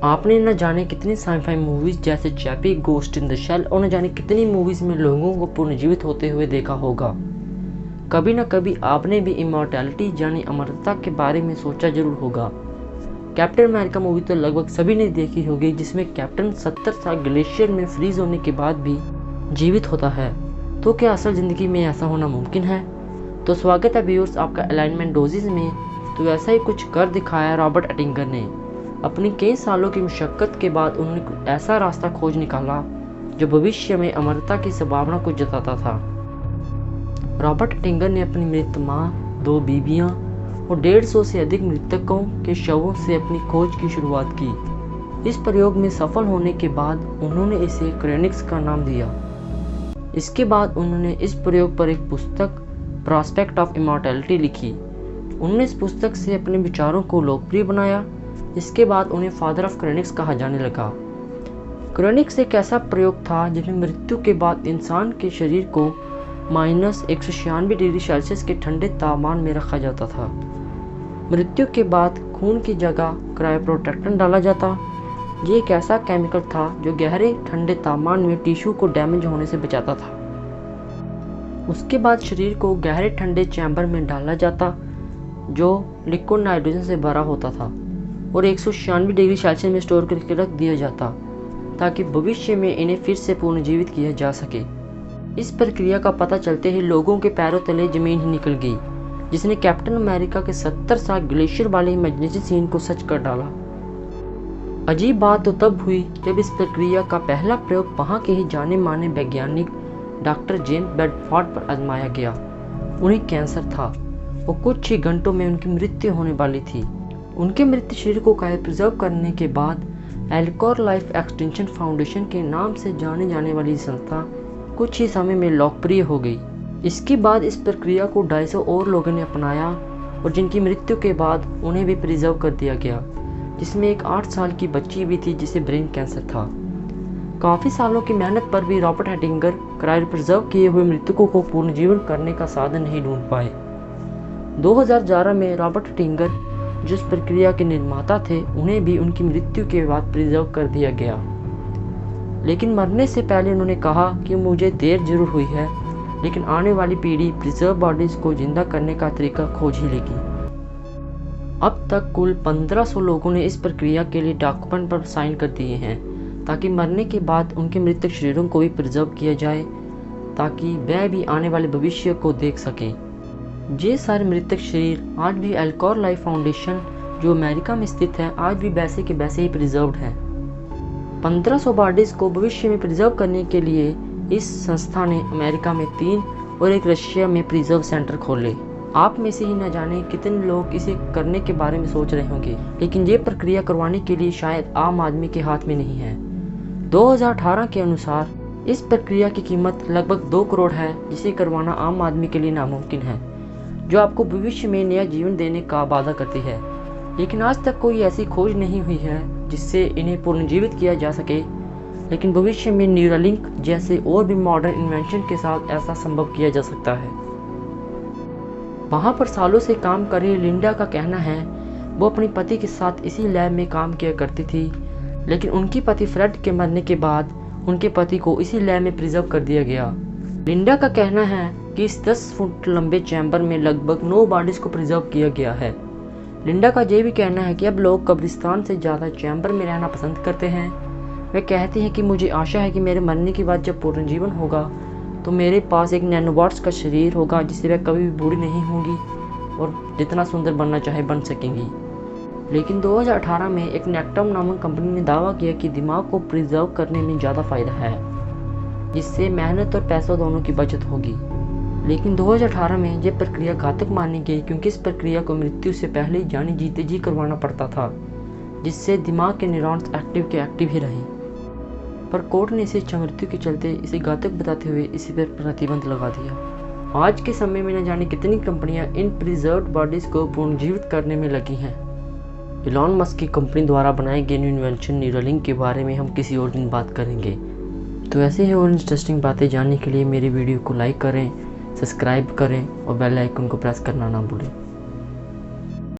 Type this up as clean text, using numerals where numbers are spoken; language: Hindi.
आपने न जाने कितनी साइफाई मूवीज जैसे Chappie, ghost in the shell और न जाने कितनी मूवीज में लोगों को पुनर्जीवित होते हुए देखा होगा। कभी न कभी आपने भी इमॉर्टैलिटी यानी अमरता के बारे में सोचा जरूर होगा। कैप्टन अमेरिका मूवी तो लगभग सभी ने देखी होगी, जिसमें कैप्टन 70 साल ग्लेशियर में फ्रीज होने के बाद भी जीवित होता है। तो क्या असल ज़िंदगी में ऐसा होना मुमकिन है? तो स्वागत है व्यूअर्स आपका अलाइनमेंट डोजेज में। तो ऐसा ही कुछ कर दिखाया रॉबर्ट एटिंगर ने। अपनी कई सालों की मशक्क़त के बाद उन्होंने ऐसा रास्ता खोज निकाला जो भविष्य में अमरता की संभावना को जताता था। रॉबर्ट एटिंगर ने अपनी मृत माँ, 2 बीवियाँ और 150 से अधिक मृतकों के शवों से अपनी खोज की शुरुआत की। इस प्रयोग में सफल होने के बाद उन्होंने इसे क्रोनिक्स का नाम दिया। इसके बाद उन्होंने इस प्रयोग पर एक पुस्तक प्रॉस्पेक्ट ऑफ इमॉर्टैलिटी लिखी। उन्होंने इस पुस्तक से अपने विचारों को लोकप्रिय बनाया। इसके बाद उन्हें फादर ऑफ क्रोनिक्स कहा जाने लगा। क्रोनिक्स एक ऐसा प्रयोग था जिसमें मृत्यु के बाद इंसान के शरीर को -196 डिग्री सेल्सियस के ठंडे तापमान में रखा जाता था। मृत्यु के बाद खून की जगह क्रायोप्रोटेक्टेंट डाला जाता। ये एक ऐसा केमिकल था जो गहरे ठंडे तापमान में टिश्यू को डैमेज होने से बचाता था। उसके बाद शरीर को गहरे ठंडे चैम्बर में डाला जाता जो लिक्विड नाइट्रोजन से भरा होता था और 196 डिग्री सेल्सियस में स्टोर करके रख दिया जाता ताकि भविष्य में इन्हें फिर से पुनर्जीवित किया जा सके। इस प्रक्रिया का पता चलते ही लोगों के पैरों तले जमीन ही निकल गई, जिसने कैप्टन अमेरिका के 70 साल ग्लेशियर वाले इमेजिनेशन सीन को सच कर डाला। अजीब बात तो तब हुई जब इस प्रक्रिया का पहला प्रयोग वहाँ के ही जाने माने वैज्ञानिक डॉक्टर जेम्स बेडफोर्ड पर आजमाया गया। उन्हें कैंसर था और कुछ ही घंटों में उनकी मृत्यु होने वाली थी। उनके मृत शरीर को क्रायोप्रिजर्व करने के बाद एल्कोर लाइफ एक्सटेंशन फाउंडेशन के नाम से जाने जाने वाली संस्था कुछ ही समय में लोकप्रिय हो गई। इसके बाद इस प्रक्रिया को 250 और लोगों ने अपनाया और जिनकी मृत्यु के बाद उन्हें भी प्रिजर्व कर दिया गया, जिसमें एक 8 साल की बच्ची भी थी जिसे ब्रेन कैंसर था। काफ़ी सालों की मेहनत पर भी रॉबर्ट एटिंगर क्रायोप्रिजर्व किए हुए मृतकों को पुनर्जीवन करने का साधन नहीं ढूंढ पाए। 2011 में रॉबर्ट एटिंगर जिस प्रक्रिया के निर्माता थे, उन्हें भी उनकी मृत्यु के बाद प्रिजर्व कर दिया गया, लेकिन मरने से पहले उन्होंने कहा कि मुझे देर जरूर हुई है, लेकिन आने वाली पीढ़ी प्रिजर्व बॉडीज को जिंदा करने का तरीका खोज ही लेगी। अब तक कुल 1500 लोगों ने इस प्रक्रिया के लिए डॉक्यूमेंट पर साइन कर दिए हैं ताकि मरने के बाद उनके मृतक शरीरों को भी प्रिजर्व किया जाए ताकि वह भी आने वाले भविष्य को देख सकें। ये सारे मृतक शरीर आज भी एल्कोर लाइफ फाउंडेशन जो अमेरिका में स्थित है आज भी वैसे के वैसे ही प्रिजर्व्ड है। 1500 बॉडीज को भविष्य में प्रिजर्व करने के लिए इस संस्था ने अमेरिका में 3 और एक रशिया में प्रिजर्व सेंटर खोले। आप में से ही न जाने कितने लोग इसे करने के बारे में सोच रहे होंगे, लेकिन ये प्रक्रिया करवाने के लिए शायद आम आदमी के हाथ में नहीं है। 2018 के अनुसार इस प्रक्रिया की कीमत लगभग 2 करोड़ है, जिसे करवाना आम आदमी के लिए नामुमकिन है, जो आपको भविष्य में नया जीवन देने का वादा करती है। लेकिन आज तक कोई ऐसी खोज नहीं हुई है जिससे इन्हें पुनर्जीवित किया जा सके, लेकिन भविष्य में न्यूरालिंक जैसे और भी मॉडर्न इन्वेंशन के साथ ऐसा संभव किया जा सकता है। वहाँ पर सालों से काम कर रही लिंडा का कहना है वो अपने पति के साथ इसी लैब में काम किया करती थी, लेकिन उनकी पति फ्रेड के मरने के बाद उनके पति को इसी लैब में प्रिजर्व कर दिया गया। लिंडा का कहना है कि इस 10 फुट लंबे चैम्बर में लगभग 9 बॉडीज को प्रिजर्व किया गया है। लिंडा का यह भी कहना है कि अब लोग कब्रिस्तान से ज़्यादा चैम्बर में रहना पसंद करते हैं। वे कहती हैं कि मुझे आशा है कि मेरे मरने के बाद जब पुनर्जीवन होगा तो मेरे पास एक नैनोबॉट्स का शरीर होगा जिससे वह कभी भी बूढ़ी नहीं होंगी और जितना सुंदर बनना चाहे बन सकेंगी। लेकिन 2018 में एक नेक्टम नामक कंपनी ने दावा किया कि दिमाग को प्रिजर्व करने में ज़्यादा फायदा है, जिससे मेहनत और पैसों दोनों की बचत होगी। लेकिन 2018 में यह प्रक्रिया घातक मानी गई क्योंकि इस प्रक्रिया को मृत्यु से पहले ही जानी जीते जी करवाना पड़ता था, जिससे दिमाग के न्यूरॉन्स एक्टिव के एक्टिव ही रहे। पर कोर्ट ने इसे मृत्यु के चलते इसे घातक बताते हुए इसी पर प्रतिबंध लगा दिया। आज के समय में न जाने कितनी कंपनियां इन प्रिजर्व्ड बॉडीज को पुनर्जीवित करने में लगी हैं। इलॉन मस्क की कंपनी द्वारा बनाए गए न्यू इन्वेंशन न्यूरालिंक के बारे में हम किसी और दिन बात करेंगे। तो ऐसे ही और इंटरेस्टिंग बातें जानने के लिए मेरी वीडियो को लाइक करें, सब्सक्राइब करें और बेल आइकन को प्रेस करना ना भूलें।